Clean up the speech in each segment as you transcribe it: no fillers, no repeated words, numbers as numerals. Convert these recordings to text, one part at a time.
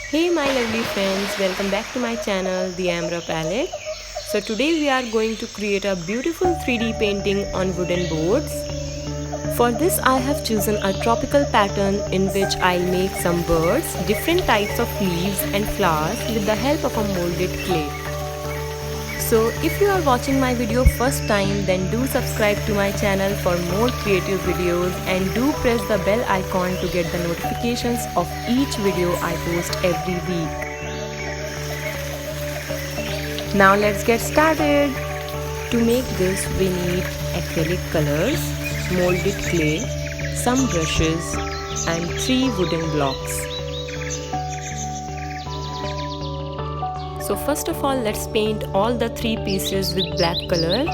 Hey my lovely friends, welcome back to my channel The Amra Palette. So today we are going to create a beautiful 3D painting on wooden boards. For this I have chosen a tropical pattern in which I'll make some birds, different types of leaves and flowers with the help of a molded clay. So if you are watching my video first time, then do subscribe to my channel for more creative videos and do press the bell icon to get the notifications of each video I post every week. Now let's get started. To make this we need acrylic colors, molded clay, some brushes and 3 wooden blocks. So first of all, let's paint all the 3 pieces with black color.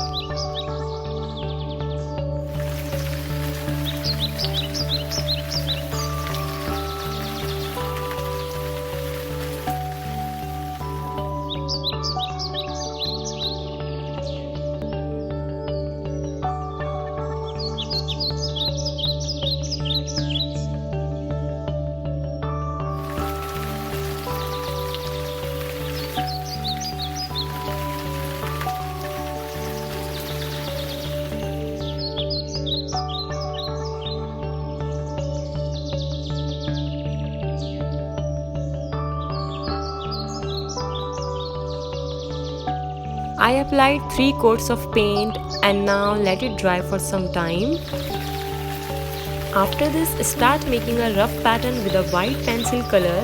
I applied 3 coats of paint and now let it dry for some time. After this, start making a rough pattern with a white pencil color.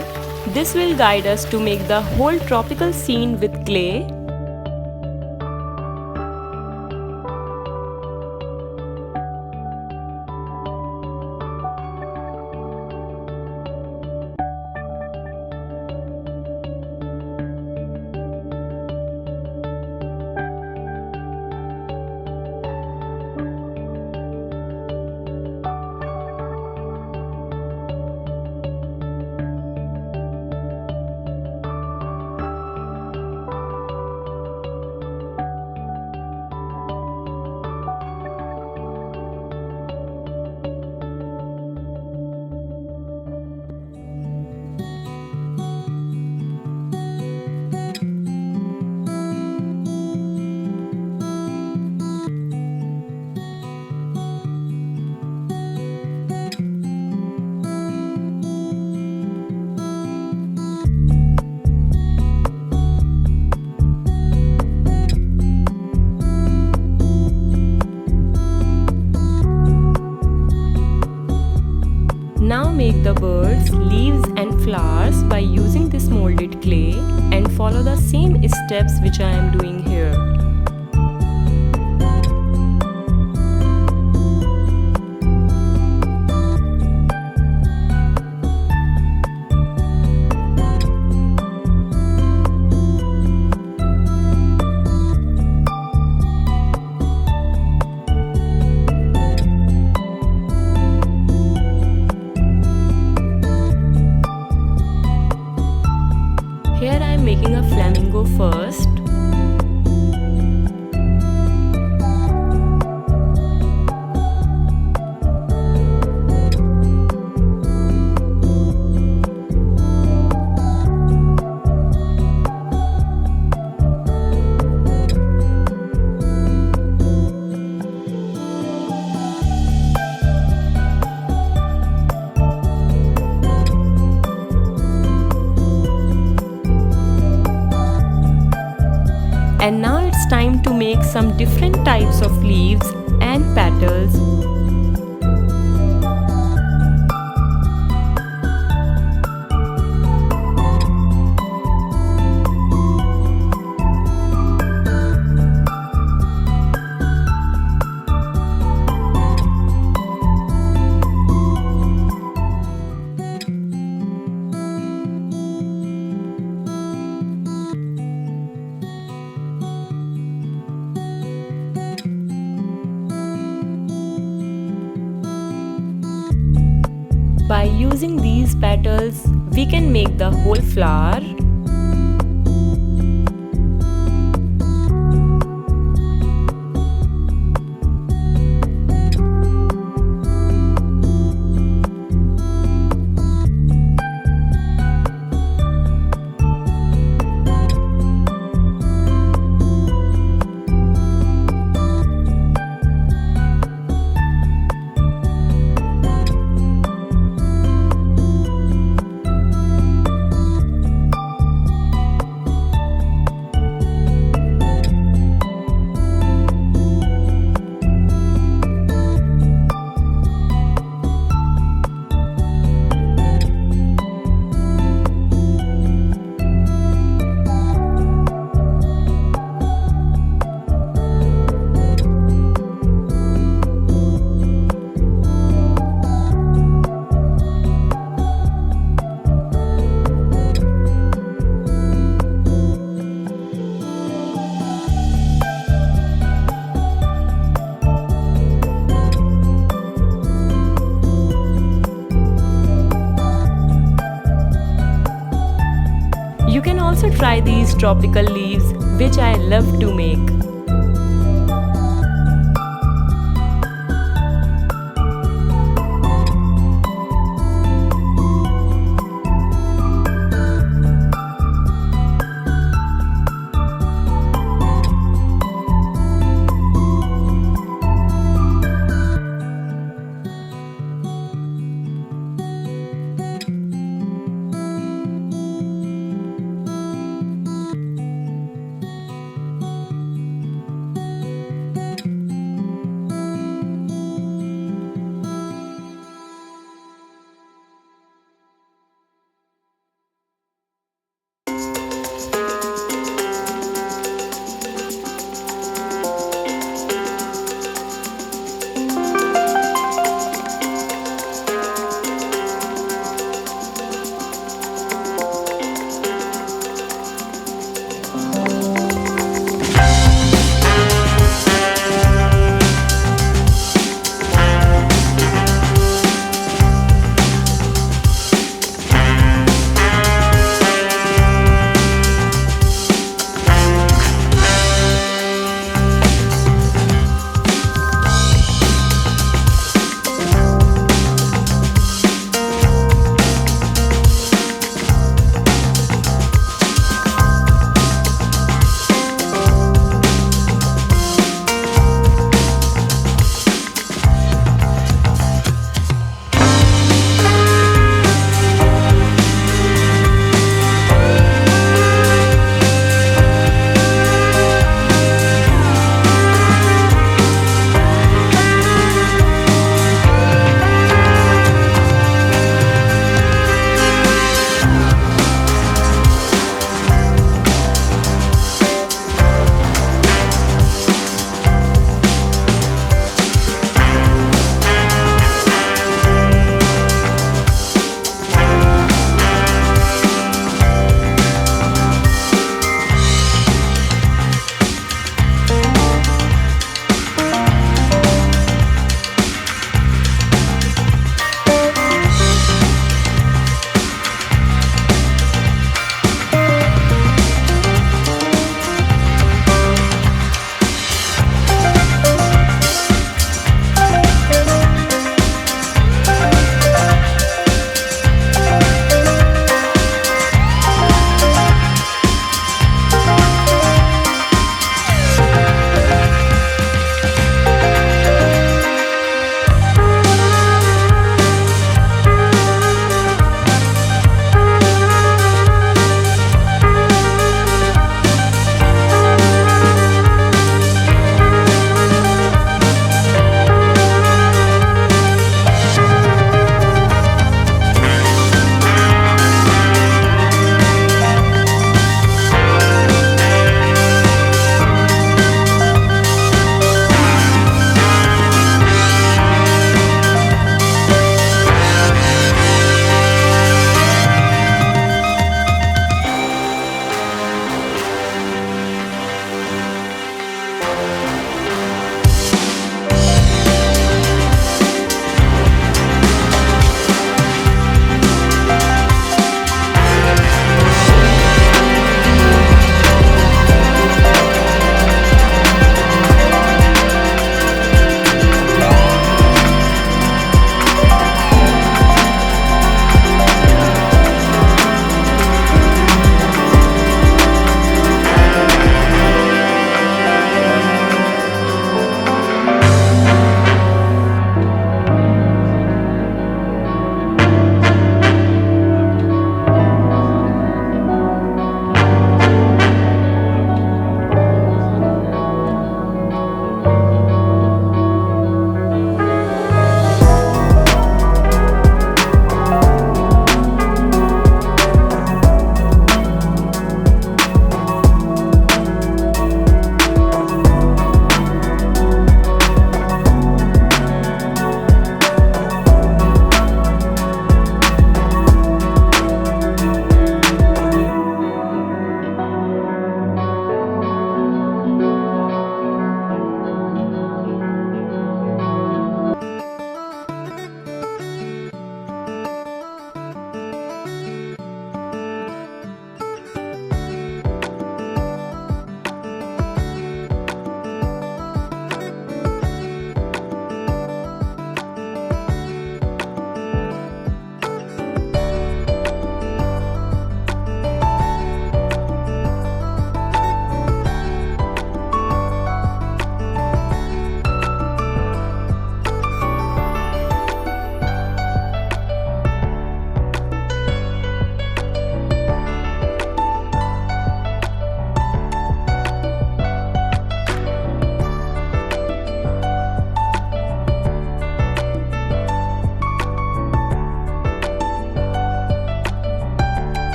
This will guide us to make the whole tropical scene with clay. Now make the birds, leaves and flowers by using this molded clay and follow the same steps which I am doing here. Here I am making a flamingo first. And now it's time to make some different types of leaves and petals. By using these petals, we can make the whole flower. You can also try these tropical leaves, which I love to make.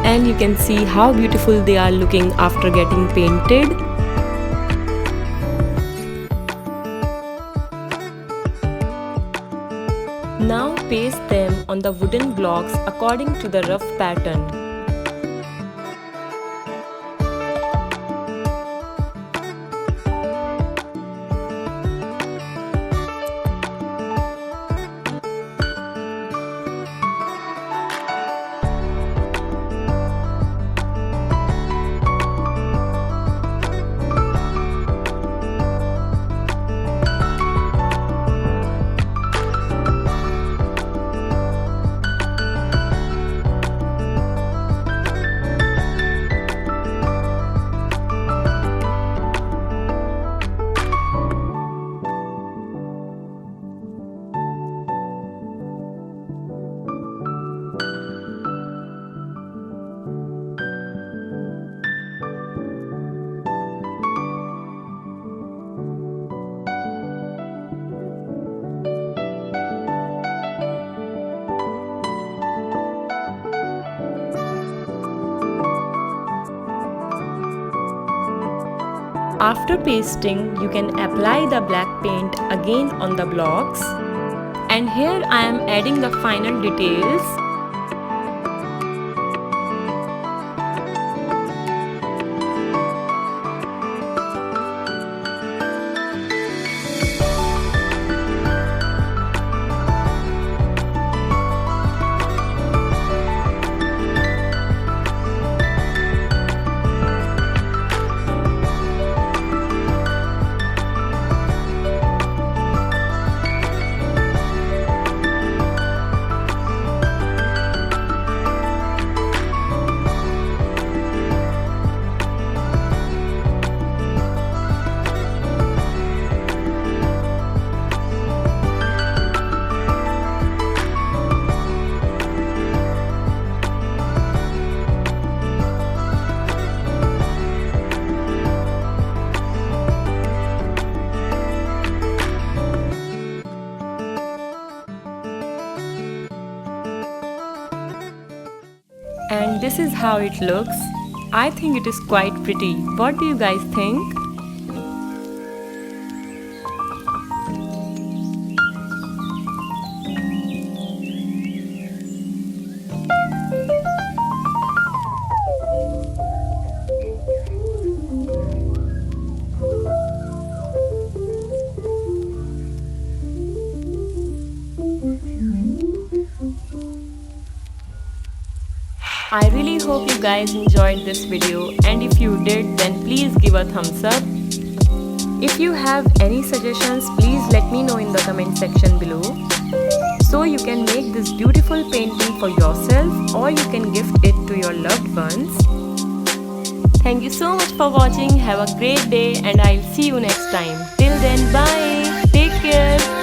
And you can see how beautiful they are looking after getting painted. Now paste them on the wooden blocks according to the rough pattern. After pasting, you can apply the black paint again on the blocks. And here I am adding the final details. And this is how it looks. I think it is quite pretty. What do you guys think? I really hope you guys enjoyed this video, and if you did, then please give a thumbs up. If you have any suggestions, please let me know in the comment section below, so you can make this beautiful painting for yourself or you can gift it to your loved ones. Thank you so much for watching. Have a great day and I'll see you next time. Till then, bye. Take care.